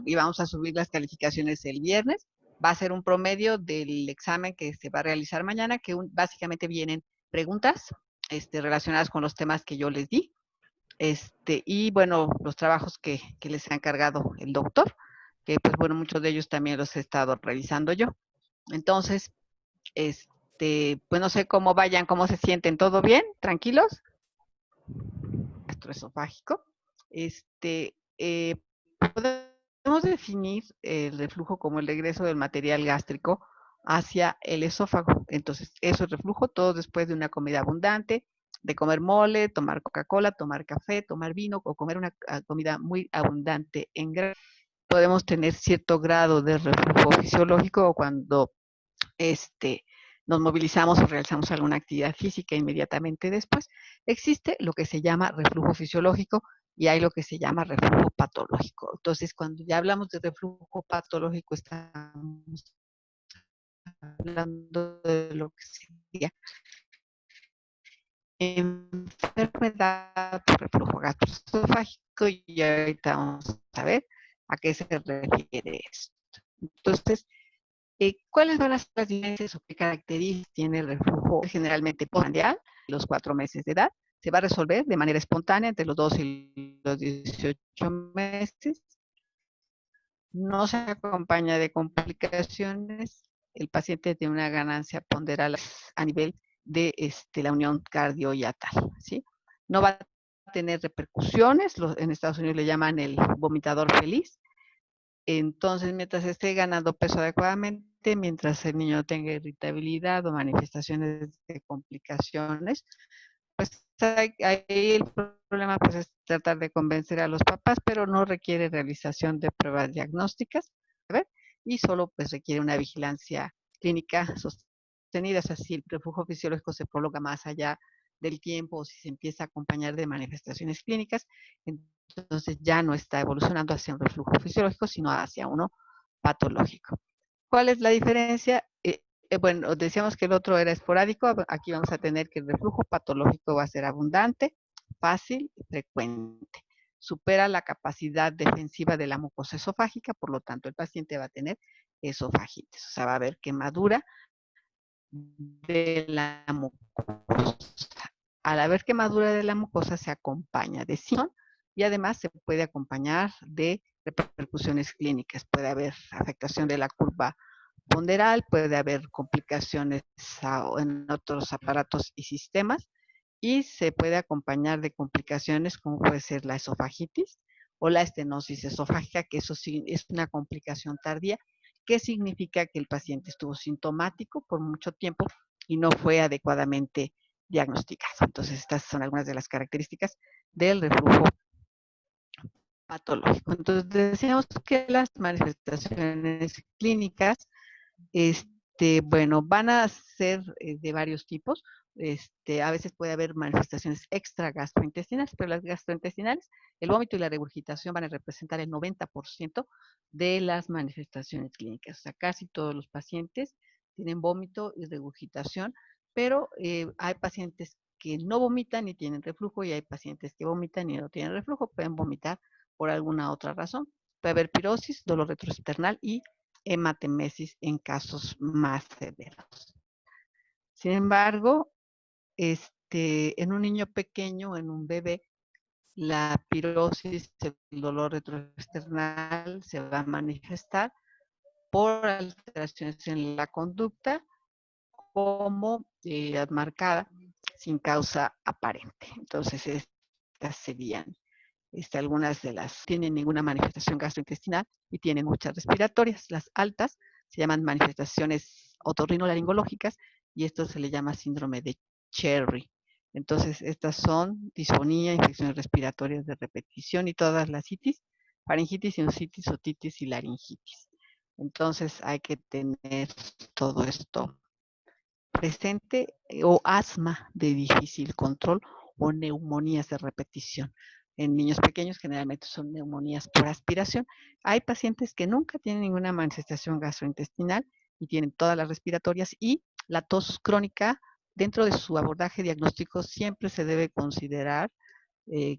y vamos a subir las calificaciones el viernes. Va a ser un promedio del examen que se va a realizar mañana, que básicamente vienen preguntas relacionadas con los temas que yo les di. Y bueno, los trabajos que les ha encargado el doctor, que pues bueno, muchos de ellos también los he estado revisando yo. Entonces, pues no sé cómo vayan, cómo se sienten, ¿todo bien? ¿Tranquilos? Gastroesofágico. Podemos definir el reflujo como el regreso del material gástrico hacia el esófago. Entonces, eso es reflujo, todo después de una comida abundante, de comer mole, tomar Coca-Cola, tomar café, tomar vino o comer una comida muy abundante en grasa. Podemos tener cierto grado de reflujo fisiológico o cuando nos movilizamos o realizamos alguna actividad física inmediatamente después. Existe lo que se llama reflujo fisiológico y hay lo que se llama reflujo patológico. Entonces, cuando ya hablamos de reflujo patológico, estamos hablando de lo que sería enfermedad por reflujo gastroesofágico y ahorita vamos a ver a qué se refiere esto. Entonces, ¿cuáles van a ser las diferencias o qué características tiene el reflujo generalmente postprandial? Los 4 meses de edad se va a resolver de manera espontánea entre los 2 y los 18 meses. No se acompaña de complicaciones. El paciente tiene una ganancia ponderal a nivel de la unión cardioyatal, ¿sí? No va a tener repercusiones, en Estados Unidos le llaman el vomitador feliz. Entonces, mientras esté ganando peso adecuadamente, mientras el niño tenga irritabilidad o manifestaciones de complicaciones, pues ahí el problema pues, es tratar de convencer a los papás, pero no requiere realización de pruebas diagnósticas, ¿ver? Y solo pues requiere una vigilancia clínica sostenida, o sea, si el reflujo fisiológico se prolonga más allá del tiempo o si se empieza a acompañar de manifestaciones clínicas, entonces ya no está evolucionando hacia un reflujo fisiológico, sino hacia uno patológico. ¿Cuál es la diferencia? Bueno, decíamos que el otro era esporádico, aquí vamos a tener que el reflujo patológico va a ser abundante, fácil y frecuente. Supera la capacidad defensiva de la mucosa esofágica, por lo tanto el paciente va a tener esofagitis, o sea, va a haber quemadura de la mucosa. Al haber quemadura de la mucosa se acompaña de síntomas y además se puede acompañar de repercusiones clínicas. Puede haber afectación de la curva ponderal, puede haber complicaciones en otros aparatos y sistemas y se puede acompañar de complicaciones como puede ser la esofagitis o la estenosis esofágica, que eso sí es una complicación tardía, que significa que el paciente estuvo sintomático por mucho tiempo y no fue adecuadamente diagnosticado. Entonces, estas son algunas de las características del reflujo patológico. Entonces, decíamos que las manifestaciones clínicas bueno, van a ser de varios tipos. A veces puede haber manifestaciones extra gastrointestinales, pero las gastrointestinales, el vómito y la regurgitación van a representar el 90% de las manifestaciones clínicas. O sea, casi todos los pacientes tienen vómito y regurgitación, pero hay pacientes que no vomitan y tienen reflujo y hay pacientes que vomitan y no tienen reflujo, pueden vomitar por alguna otra razón. Puede haber pirosis, dolor retroesternal y hematemesis en casos más severos. Sin embargo, en un niño pequeño, en un bebé, la pirosis, el dolor retroesternal se va a manifestar por alteraciones en la conducta como marcada sin causa aparente. Entonces, estas serían algunas de las tienen ninguna manifestación gastrointestinal y tienen muchas respiratorias. Las altas se llaman manifestaciones otorrinolaringológicas y esto se le llama síndrome de Cherry. Entonces, estas son disfonía, infecciones respiratorias de repetición y todas las itis, faringitis, sinusitis, otitis y laringitis. Entonces, hay que tener todo esto presente o asma de difícil control o neumonías de repetición. En niños pequeños generalmente son neumonías por aspiración. Hay pacientes que nunca tienen ninguna manifestación gastrointestinal y tienen todas las respiratorias y la tos crónica dentro de su abordaje diagnóstico siempre se debe considerar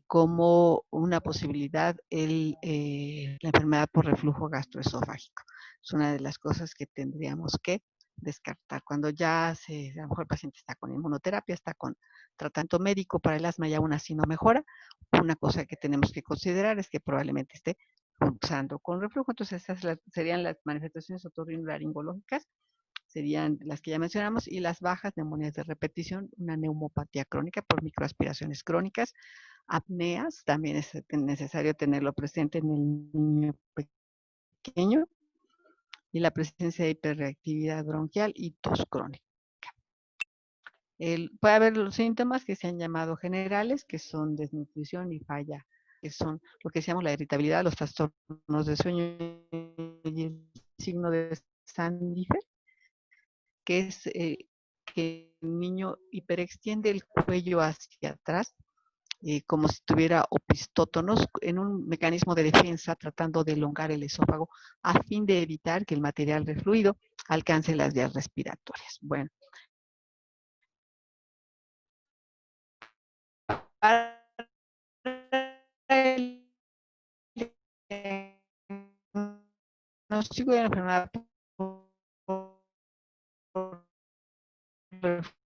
como una posibilidad la enfermedad por reflujo gastroesofágico. Es una de las cosas que tendríamos que descartar. Cuando ya a lo mejor el paciente está con inmunoterapia, está con tratamiento médico para el asma y aún así no mejora, una cosa que tenemos que considerar es que probablemente esté cursando con reflujo. Entonces esas serían las manifestaciones otorrinolaringológicas, serían las que ya mencionamos, y las bajas neumonías de repetición, una neumopatía crónica por microaspiraciones crónicas, apneas, también es necesario tenerlo presente en el niño pequeño, y la presencia de hiperreactividad bronquial y tos crónica. Puede haber los síntomas que se han llamado generales, que son desnutrición y falla, que son lo que decíamos la irritabilidad, los trastornos de sueño y el signo de Sandifer, que es que el niño hiperextiende el cuello hacia atrás, como si tuviera opistótonos, en un mecanismo de defensa, tratando de elongar el esófago a fin de evitar que el material refluido alcance las vías respiratorias. Bueno, para el diagnóstico de la enfermedad por reflujo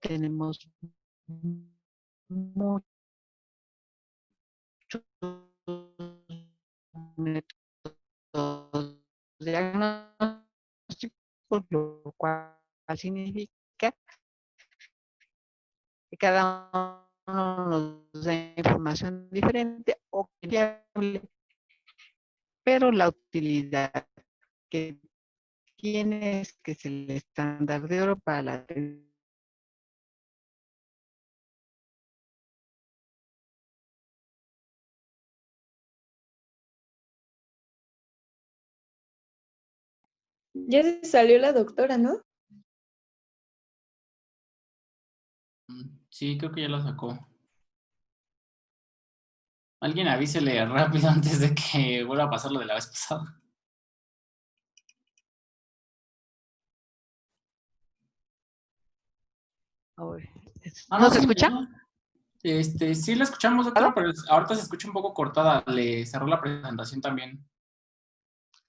tenemos muchos métodos diagnósticos, lo cual significa que cada uno nos da información diferente o fiable, pero la utilidad que tiene es que es el estándar de oro para la Ya se salió la doctora, ¿no? Sí, creo que ya lo sacó. Alguien avísele rápido antes de que vuelva a pasar lo de la vez pasada. ¿No se Sí, escucha? sí la escuchamos, doctora, pero ahorita se escucha un poco cortada. Le cerró la presentación también.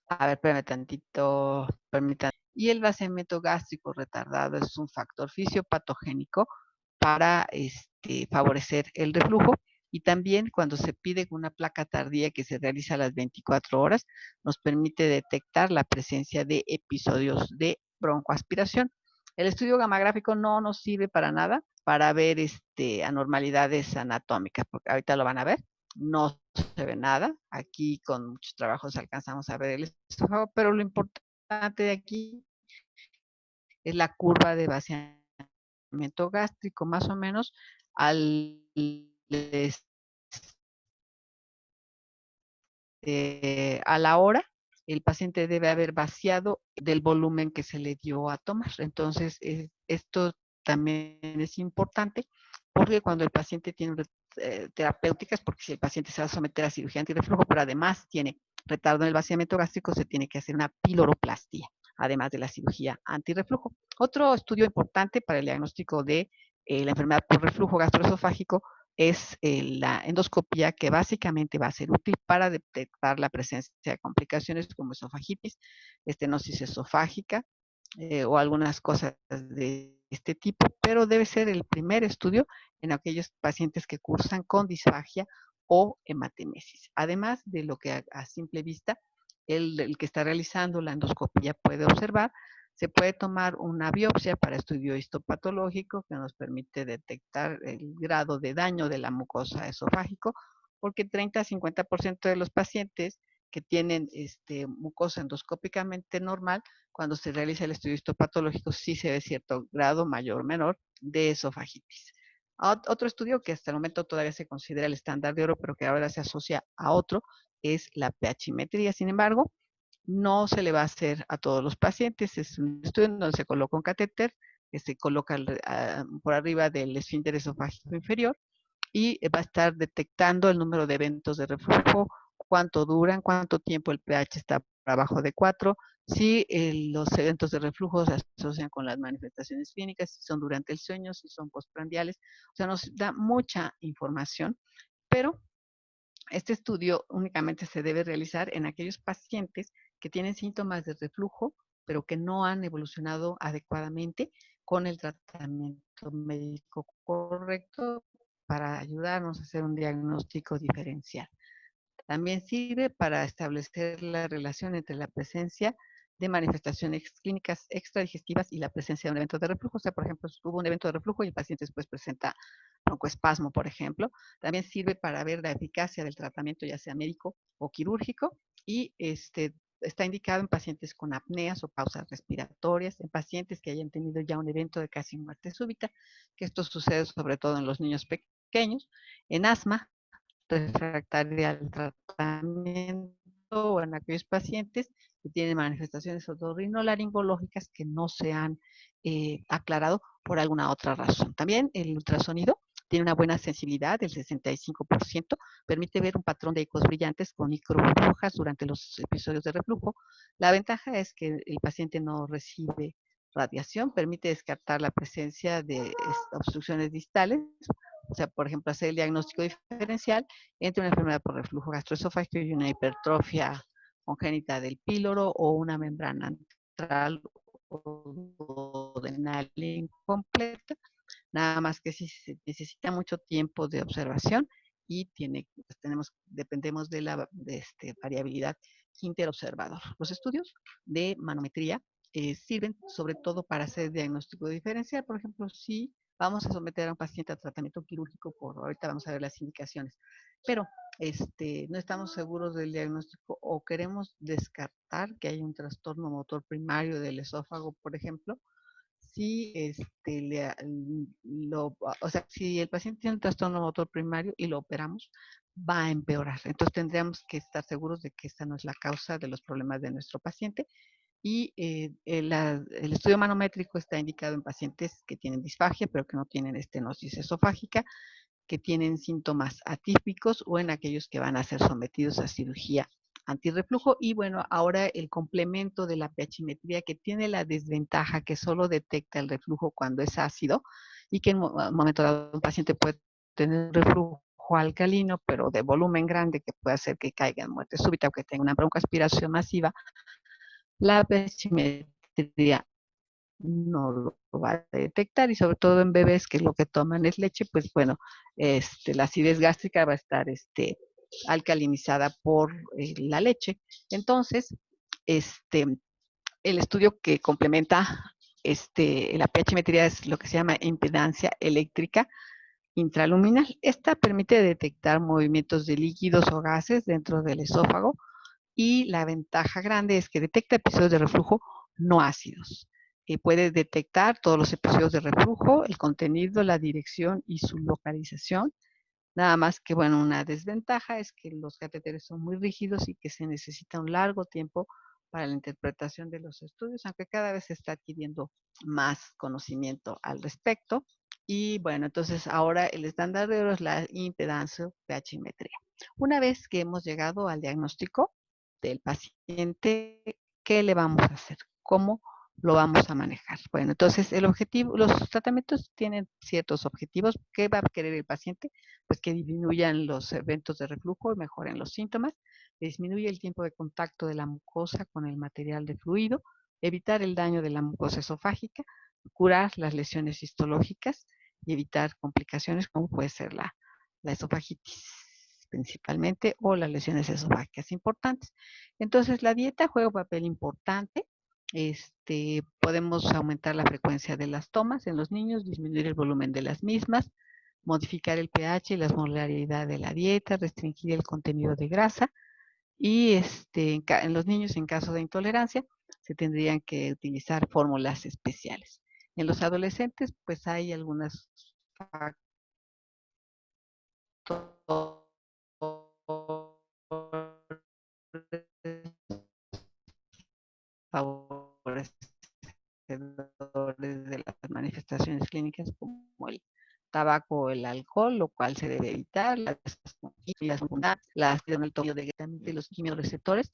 A ver, espérame tantito, permítanme. Y el vaciamiento gástrico retardado es un factor fisiopatogénico para favorecer el reflujo, y también cuando se pide una placa tardía que se realiza a las 24 horas, nos permite detectar la presencia de episodios de broncoaspiración. El estudio gamagráfico no nos sirve para nada para ver anormalidades anatómicas, porque ahorita lo van a ver. No se ve nada. Aquí con muchos trabajos alcanzamos a ver el esófago, pero lo importante de aquí es la curva de vaciamiento gástrico, más o menos a la hora, el paciente debe haber vaciado del volumen que se le dio a tomar. Entonces, esto también es importante, porque cuando el paciente tiene terapéuticas, porque si el paciente se va a someter a cirugía antirreflujo, pero además tiene retardo en el vaciamiento gástrico, se tiene que hacer una piloroplastia, además de la cirugía antirreflujo. Otro estudio importante para el diagnóstico de la enfermedad por reflujo gastroesofágico es la endoscopía, que básicamente va a ser útil para detectar la presencia de complicaciones como esofagitis, estenosis esofágica o algunas cosas de este tipo, pero debe ser el primer estudio en aquellos pacientes que cursan con disfagia o hematemesis. Además de lo que a simple vista el que está realizando la endoscopía puede observar, se puede tomar una biopsia para estudio histopatológico que nos permite detectar el grado de daño de la mucosa esofágico, porque 30 a 50% de los pacientes que tienen mucosa endoscópicamente normal, cuando se realiza el estudio histopatológico sí se ve cierto grado mayor o menor de esofagitis. Otro estudio que hasta el momento todavía se considera el estándar de oro, pero que ahora se asocia a otro, es la pHimetría. Sin embargo, no se le va a hacer a todos los pacientes. Es un estudio en donde se coloca un catéter que se coloca por arriba del esfínter esofágico inferior, y va a estar detectando el número de eventos de reflujo, cuánto duran, cuánto tiempo el pH está por abajo de 4, si los eventos de reflujo se asocian con las manifestaciones clínicas, si son durante el sueño, si son postprandiales. O sea, nos da mucha información, pero este estudio únicamente se debe realizar en aquellos pacientes que tienen síntomas de reflujo, pero que no han evolucionado adecuadamente con el tratamiento médico correcto para ayudarnos a hacer un diagnóstico diferencial. También sirve para establecer la relación entre la presencia de manifestaciones clínicas extradigestivas y la presencia de un evento de reflujo. O sea, por ejemplo, hubo un evento de reflujo y el paciente después presenta broncoespasmo, por ejemplo. También sirve para ver la eficacia del tratamiento, ya sea médico o quirúrgico, y está indicado en pacientes con apneas o pausas respiratorias, en pacientes que hayan tenido ya un evento de casi muerte súbita, que esto sucede sobre todo en los niños pequeños, en asma, refractaria al tratamiento o en aquellos pacientes que tienen manifestaciones otorrinolaringológicas que no se han aclarado por alguna otra razón. También el ultrasonido tiene una buena sensibilidad del 65%, permite ver un patrón de ecos brillantes con microburbujas durante los episodios de reflujo. La ventaja es que el paciente no recibe radiación, permite descartar la presencia de obstrucciones distales, o sea, por ejemplo, hacer el diagnóstico diferencial entre una enfermedad por reflujo gastroesofágico y una hipertrofia congénita del píloro o una membrana antral o duodenal incompleta, nada más que si se necesita mucho tiempo de observación y dependemos de la variabilidad interobservador. Los estudios de manometría sirven sobre todo para hacer diagnóstico diferencial. Por ejemplo, si vamos a someter a un paciente a tratamiento quirúrgico, ahorita vamos a ver las indicaciones, pero no estamos seguros del diagnóstico o queremos descartar que hay un trastorno motor primario del esófago, por ejemplo, si o sea, si el paciente tiene un trastorno motor primario y lo operamos, va a empeorar. Entonces tendríamos que estar seguros de que esta no es la causa de los problemas de nuestro paciente. Y el estudio manométrico está indicado en pacientes que tienen disfagia, pero que no tienen estenosis esofágica, que tienen síntomas atípicos o en aquellos que van a ser sometidos a cirugía antirreflujo. Y bueno, ahora el complemento de la pHimetría, que tiene la desventaja que solo detecta el reflujo cuando es ácido y que en un momento dado un paciente puede tener reflujo alcalino, pero de volumen grande, que puede hacer que caiga en muerte súbita o que tenga una broncoaspiración masiva. La pHimetría no lo va a detectar, y sobre todo en bebés que lo que toman es leche, pues bueno, la acidez gástrica va a estar alcalinizada por la leche. Entonces, el estudio que complementa la pHimetría es lo que se llama impedancia eléctrica intraluminal. Esta permite detectar movimientos de líquidos o gases dentro del esófago, y la ventaja grande es que detecta episodios de reflujo no ácidos. Puede detectar todos los episodios de reflujo, el contenido, la dirección y su localización. Nada más que, bueno, una desventaja es que los catéteres son muy rígidos y que se necesita un largo tiempo para la interpretación de los estudios, aunque cada vez se está adquiriendo más conocimiento al respecto. Y bueno, entonces ahora el estándar de oro es la impedancia pHimetría. Una vez que hemos llegado al diagnóstico del paciente, ¿qué le vamos a hacer? ¿Cómo lo vamos a manejar? Bueno, entonces el objetivo, los tratamientos tienen ciertos objetivos. ¿Qué va a querer el paciente? Pues que disminuyan los eventos de reflujo y mejoren los síntomas, que disminuya el tiempo de contacto de la mucosa con el material de fluido, evitar el daño de la mucosa esofágica, curar las lesiones histológicas y evitar complicaciones como puede ser la esofagitis principalmente, o las lesiones esofágicas importantes. Entonces, la dieta juega un papel importante. Podemos aumentar la frecuencia de las tomas en los niños, disminuir el volumen de las mismas, modificar el pH y la osmolaridad de la dieta, restringir el contenido de grasa, y en los niños, en caso de intolerancia, se tendrían que utilizar fórmulas especiales. En los adolescentes, pues hay algunas favorecedores de las manifestaciones clínicas, como el tabaco o el alcohol, lo cual se debe evitar, las de los quimioreceptores,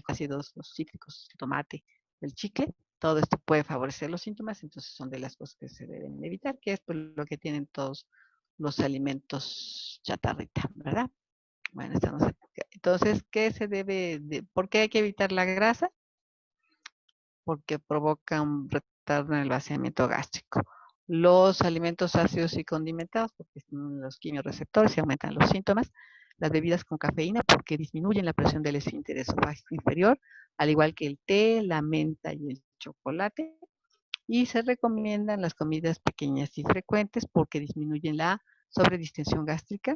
ácidos, los cítricos, el tomate, el chicle. Todo esto puede favorecer los síntomas, entonces son de las cosas que se deben evitar, que es pues, lo que tienen todos los alimentos chatarrita, ¿verdad? Bueno, entonces, ¿qué se debe por qué hay que evitar la grasa? Porque provoca un retardo en el vaciamiento gástrico. Los alimentos ácidos y condimentados, porque son los quimiorreceptores y aumentan los síntomas. Las bebidas con cafeína, porque disminuyen la presión del esfínter esofágico inferior, al igual que el té, la menta y el chocolate. Y se recomiendan las comidas pequeñas y frecuentes porque disminuyen la sobredistensión gástrica.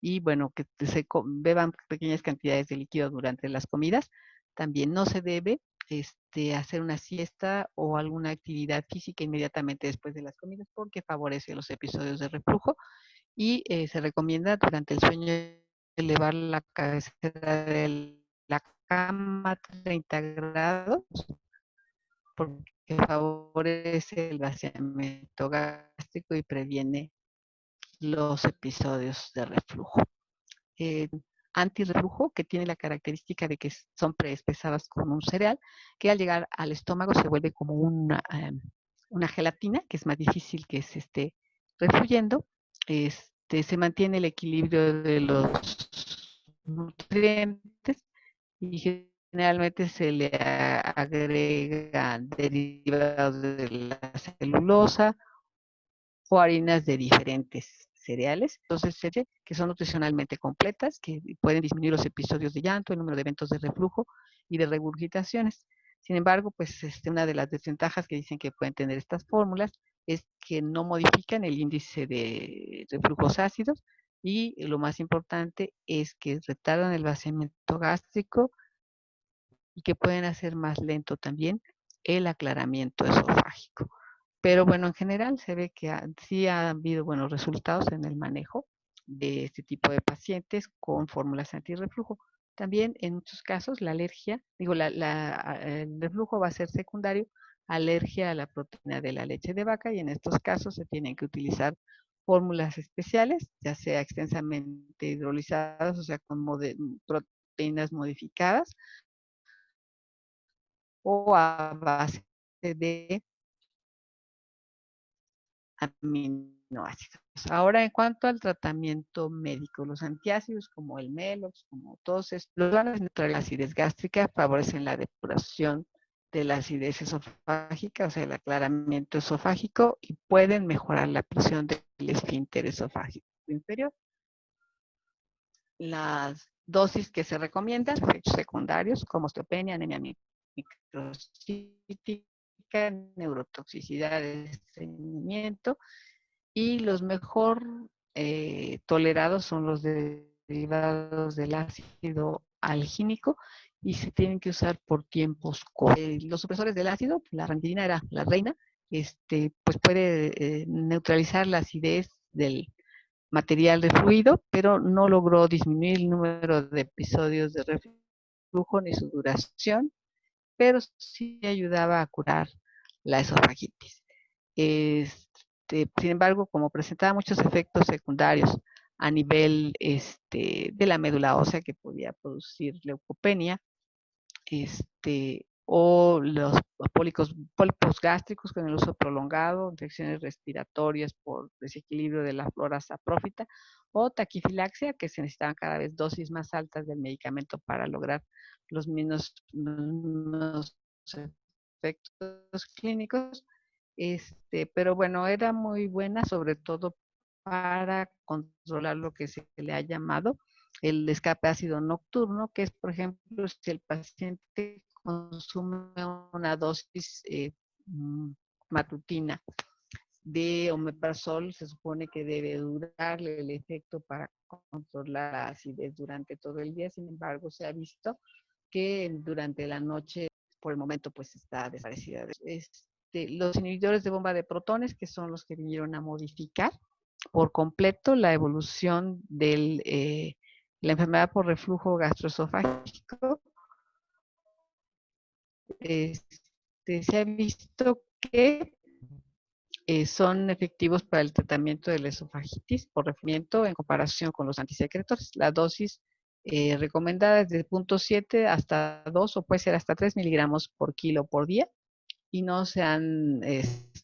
Y bueno, que se beban pequeñas cantidades de líquido durante las comidas. También no se debe hacer una siesta o alguna actividad física inmediatamente después de las comidas porque favorece los episodios de reflujo y se recomienda durante el sueño elevar la cabecera de la cama a 30 grados porque favorece el vaciamiento gástrico y previene los episodios de reflujo. Antirreflujo, que tiene la característica de que son preespesadas con un cereal, que al llegar al estómago se vuelve como una gelatina, que es más difícil que se esté refluyendo. Se mantiene el equilibrio de los nutrientes y generalmente se le agregan derivados de la celulosa o harinas de diferentes cereales, entonces que son nutricionalmente completas, que pueden disminuir los episodios de llanto, el número de eventos de reflujo y de regurgitaciones. Sin embargo, pues una de las desventajas que dicen que pueden tener estas fórmulas es que no modifican el índice de reflujos ácidos y lo más importante es que retardan el vaciamiento gástrico y que pueden hacer más lento también el aclaramiento esofágico. Pero bueno, en general se ve que sí ha habido buenos resultados en el manejo de este tipo de pacientes con fórmulas antirreflujo. También en muchos casos la alergia, el reflujo va a ser secundario, alergia a la proteína de la leche de vaca y en estos casos se tienen que utilizar fórmulas especiales, ya sea extensamente hidrolizadas, o sea, con proteínas modificadas o a base de aminoácidos. Ahora, en cuanto al tratamiento médico, los antiácidos como el Melox, como todos estos, van a neutralizar la acidez gástrica, favorecen la depuración de la acidez esofágica, o sea, el aclaramiento esofágico, y pueden mejorar la presión del esfínter esofágico inferior. Las dosis que se recomiendan, efectos secundarios, como osteopenia, anemia microcítica, neurotoxicidad de estreñimiento, y los mejor tolerados son los derivados del ácido algínico y se tienen que usar por tiempos cortos. Los supresores del ácido, la ranitidina era la reina, pues puede neutralizar la acidez del material de fluido, pero no logró disminuir el número de episodios de reflujo ni su duración, pero sí ayudaba a curar la esofagitis. Sin embargo, como presentaba muchos efectos secundarios a nivel de la médula ósea que podía producir leucopenia, o los pólipos gástricos con el uso prolongado, infecciones respiratorias por desequilibrio de la flora saprófita, o taquifilaxia, que se necesitaban cada vez dosis más altas del medicamento para lograr los mismos efectos clínicos. Pero bueno, era muy buena, sobre todo para controlar lo que se le ha llamado el escape ácido nocturno, que es, por ejemplo, si el paciente consume una dosis matutina de omeprazol, se supone que debe durarle el efecto para controlar la acidez durante todo el día. Sin embargo, se ha visto que durante la noche, por el momento, pues está desaparecida. Los inhibidores de bomba de protones, que son los que vinieron a modificar por completo la evolución de la enfermedad por reflujo gastroesofágico, se ha visto que son efectivos para el tratamiento de la esofagitis por refluimiento en comparación con los antisecretores. La dosis recomendada es de 0.7 hasta 2 o puede ser hasta 3 miligramos por kilo por día y no se han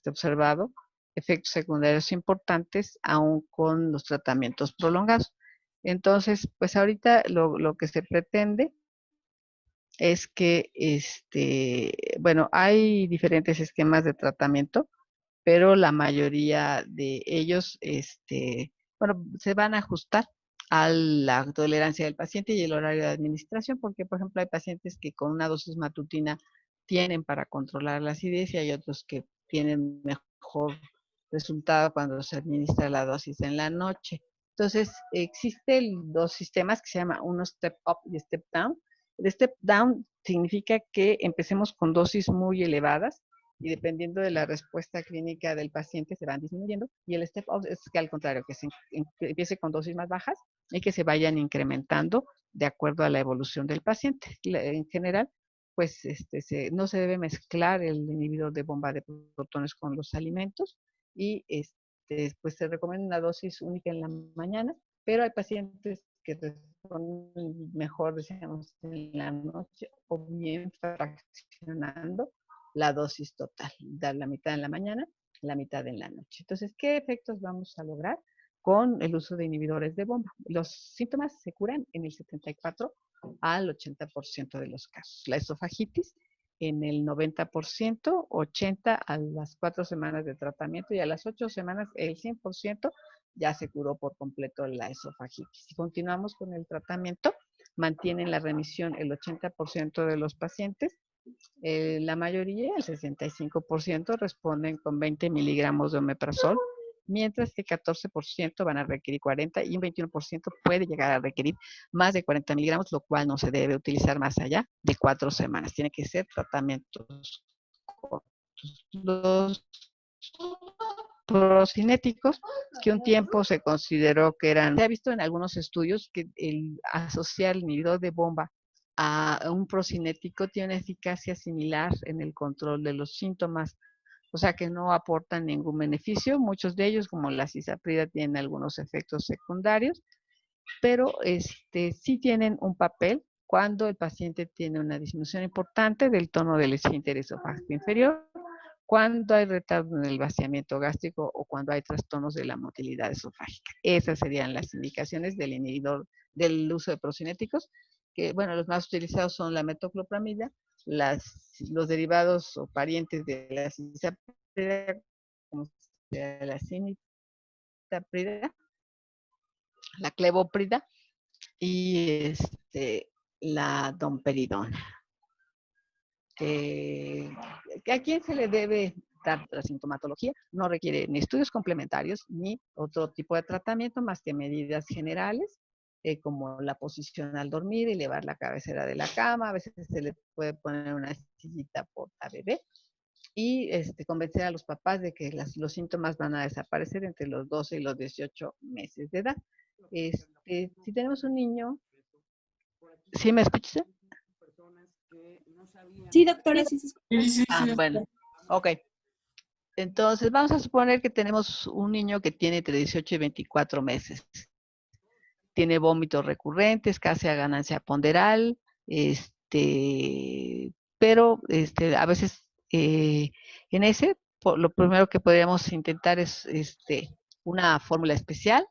observado efectos secundarios importantes aún con los tratamientos prolongados. Entonces, pues ahorita lo que se pretende es que, bueno, hay diferentes esquemas de tratamiento, pero la mayoría de ellos, bueno, se van a ajustar a la tolerancia del paciente y el horario de administración, porque, por ejemplo, hay pacientes que con una dosis matutina tienen para controlar la acidez y hay otros que tienen mejor resultado cuando se administra la dosis en la noche. Entonces, existen dos sistemas que se llaman uno step up y step down. El step down significa que empecemos con dosis muy elevadas y dependiendo de la respuesta clínica del paciente se van disminuyendo. Y el step up es que al contrario, que se empiece con dosis más bajas y que se vayan incrementando de acuerdo a la evolución del paciente. En general, pues no se debe mezclar el inhibidor de bomba de protones con los alimentos y pues se recomienda una dosis única en la mañana, pero hay pacientes que responden mejor, decíamos, en la noche o bien fraccionando la dosis total, dar la mitad en la mañana, la mitad en la noche. Entonces, ¿qué efectos vamos a lograr con el uso de inhibidores de bomba? Los síntomas se curan en el 74 al 80% de los casos. La esofagitis en el 90%, 80% a las 4 semanas de tratamiento y a las 8 semanas el 100% ya se curó por completo la esofagitis. Si continuamos con el tratamiento, mantienen la remisión el 80% de los pacientes. La mayoría, el 65%, responden con 20 miligramos de omeprazol, mientras que 14% van a requerir 40 y un 21% puede llegar a requerir más de 40 miligramos, lo cual no se debe utilizar más allá de 4 semanas. Tiene que ser tratamientos cortos. Los procinéticos, que un tiempo se consideró que eran, se ha visto en algunos estudios que el asociar el inhibidor de bomba a un procinético tiene una eficacia similar en el control de los síntomas, o sea que no aportan ningún beneficio. Muchos de ellos, como la cisaprida, tienen algunos efectos secundarios, pero sí tienen un papel cuando el paciente tiene una disminución importante del tono del esfínter esofágico inferior, cuando hay retardo en el vaciamiento gástrico o cuando hay trastornos de la motilidad esofágica. Esas serían las indicaciones del inhibidor del uso de procinéticos, que bueno, los más utilizados son la metoclopramida, los derivados o parientes de la cisaprida, como la cisaprida, la clevoprida y la domperidona. ¿A quién se le debe dar la sintomatología? No requiere ni estudios complementarios ni otro tipo de tratamiento más que medidas generales, como la posición al dormir, elevar la cabecera de la cama, a veces se le puede poner una sillita porta bebé y convencer a los papás de que los síntomas van a desaparecer entre los 12 y los 18 meses de edad. Si tenemos un niño, ¿sí me escuchas? Sí, doctora, sí se escucha. Sí. Bueno, ok. Entonces, vamos a suponer que tenemos un niño que tiene entre 18 y 24 meses. Tiene vómitos recurrentes, casi a ganancia ponderal, pero a veces en ese, lo primero que podríamos intentar es una fórmula especial,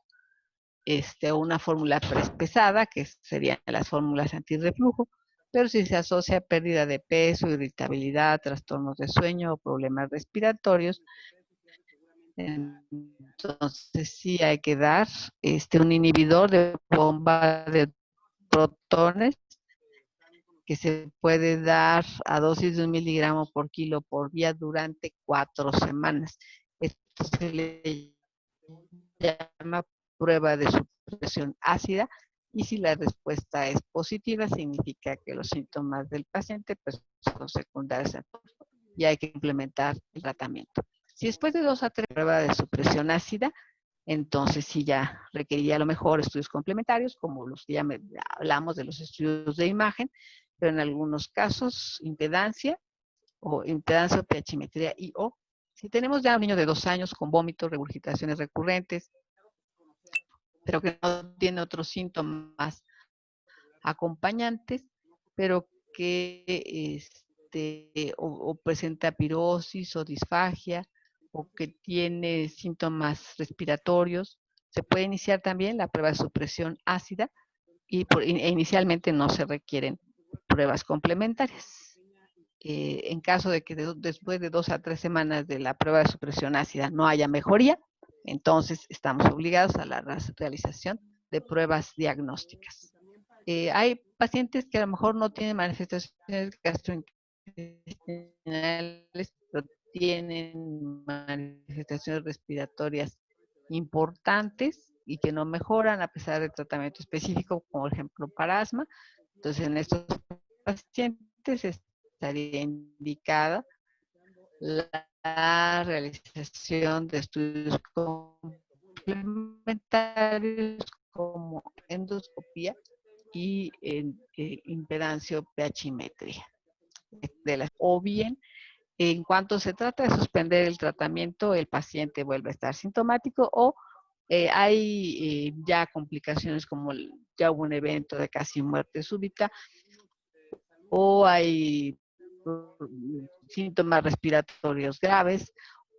o una fórmula pesada, que serían las fórmulas antirreflujo, pero si se asocia a pérdida de peso, irritabilidad, trastornos de sueño o problemas respiratorios, entonces sí hay que dar un inhibidor de bomba de protones que se puede dar a dosis de 1 miligramo por kilo por día durante 4 semanas. Esto se le llama prueba de supresión ácida y si la respuesta es positiva significa que los síntomas del paciente pues, son secundarios y hay que implementar el tratamiento. Si después de 2 a 3 pruebas de supresión ácida, entonces sí ya requeriría a lo mejor estudios complementarios, como los que ya hablamos de los estudios de imagen, pero en algunos casos impedancia o pH-metría y o si tenemos ya un niño de 2 años con vómitos, regurgitaciones recurrentes, pero que no tiene otros síntomas acompañantes, pero que o presenta pirosis o disfagia, o que tiene síntomas respiratorios. Se puede iniciar también la prueba de supresión ácida y inicialmente no se requieren pruebas complementarias. En caso de que después de 2 a 3 semanas de la prueba de supresión ácida no haya mejoría, entonces estamos obligados a la realización de pruebas diagnósticas. Hay pacientes que a lo mejor no tienen manifestaciones gastrointestinales, pero tienen manifestaciones respiratorias importantes y que no mejoran a pesar del tratamiento específico, como por ejemplo para asma. Entonces, en estos pacientes estaría indicada la realización de estudios complementarios como endoscopía y impedanciopeachimetría. O bien, en cuanto se trata de suspender el tratamiento, el paciente vuelve a estar sintomático o hay ya complicaciones como ya hubo un evento de casi muerte súbita o hay síntomas respiratorios graves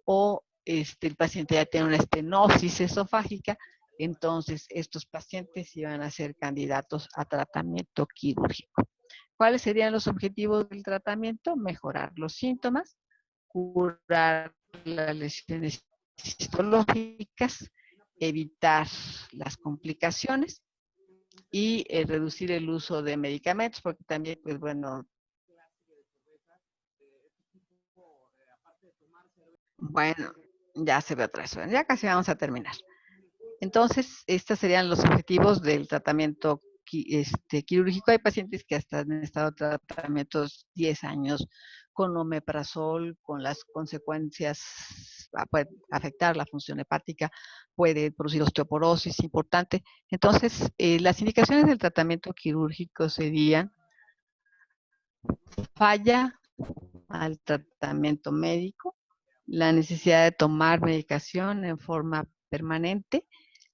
o el paciente ya tiene una estenosis esofágica, entonces estos pacientes iban a ser candidatos a tratamiento quirúrgico. ¿Cuáles serían los objetivos del tratamiento? Mejorar los síntomas, curar las lesiones histológicas, evitar las complicaciones y reducir el uso de medicamentos, porque también, pues bueno, ya se ve otra vez, ya casi vamos a terminar. Entonces, estos serían los objetivos del tratamiento quirúrgico. Hay pacientes que hasta han estado tratamientos 10 años con omeprazol, con las consecuencias, puede afectar la función hepática, puede producir osteoporosis importante. Entonces, las indicaciones del tratamiento quirúrgico serían falla al tratamiento médico, la necesidad de tomar medicación en forma permanente,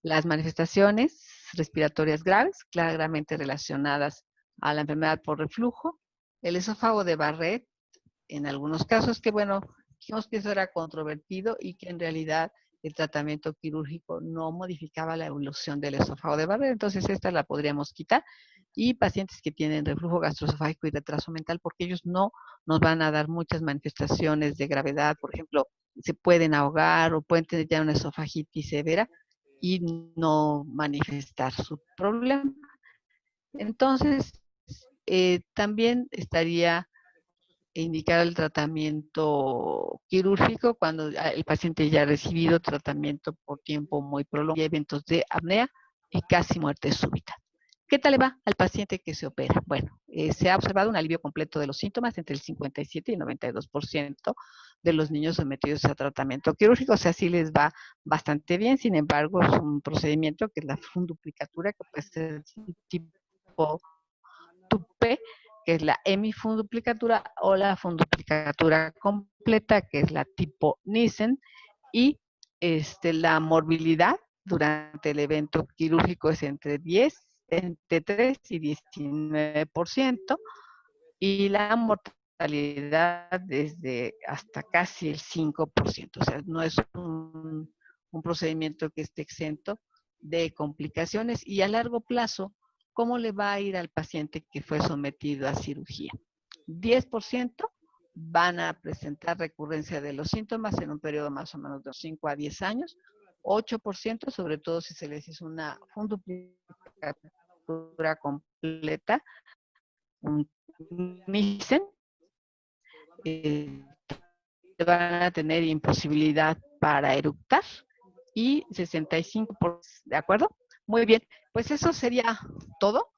las manifestaciones respiratorias graves, claramente relacionadas a la enfermedad por reflujo, el esófago de Barrett, en algunos casos que, bueno, dijimos que eso era controvertido y que en realidad el tratamiento quirúrgico no modificaba la evolución del esófago de Barrett, entonces esta la podríamos quitar. Y pacientes que tienen reflujo gastroesofágico y retraso mental, porque ellos no nos van a dar muchas manifestaciones de gravedad, por ejemplo, se pueden ahogar o pueden tener ya una esofagitis severa y no manifestar su problema. Entonces, también estaría indicar el tratamiento quirúrgico cuando el paciente ya ha recibido tratamiento por tiempo muy prolongado y eventos de apnea y casi muerte súbita. ¿Qué tal le va al paciente que se opera? Bueno, se ha observado un alivio completo de los síntomas entre el 57 y 92% de los niños sometidos a tratamiento quirúrgico, o sea, sí les va bastante bien. Sin embargo, es un procedimiento que es la funduplicatura, que puede ser tipo TUPE, que es la hemifunduplicatura, o la funduplicatura completa, que es la tipo Nissen, y la morbilidad durante el evento quirúrgico es entre 3 y 19%, y la mortalidad desde hasta casi el 5%. O sea, no es un procedimiento que esté exento de complicaciones. Y a largo plazo, ¿cómo le va a ir al paciente que fue sometido a cirugía? 10% van a presentar recurrencia de los síntomas en un periodo más o menos de 5 a 10 años. 8%, sobre todo si se les hizo una funduplicatura completa, un Nissen, van a tener imposibilidad para eructar y 65%, ¿de acuerdo? Muy bien, pues eso sería todo.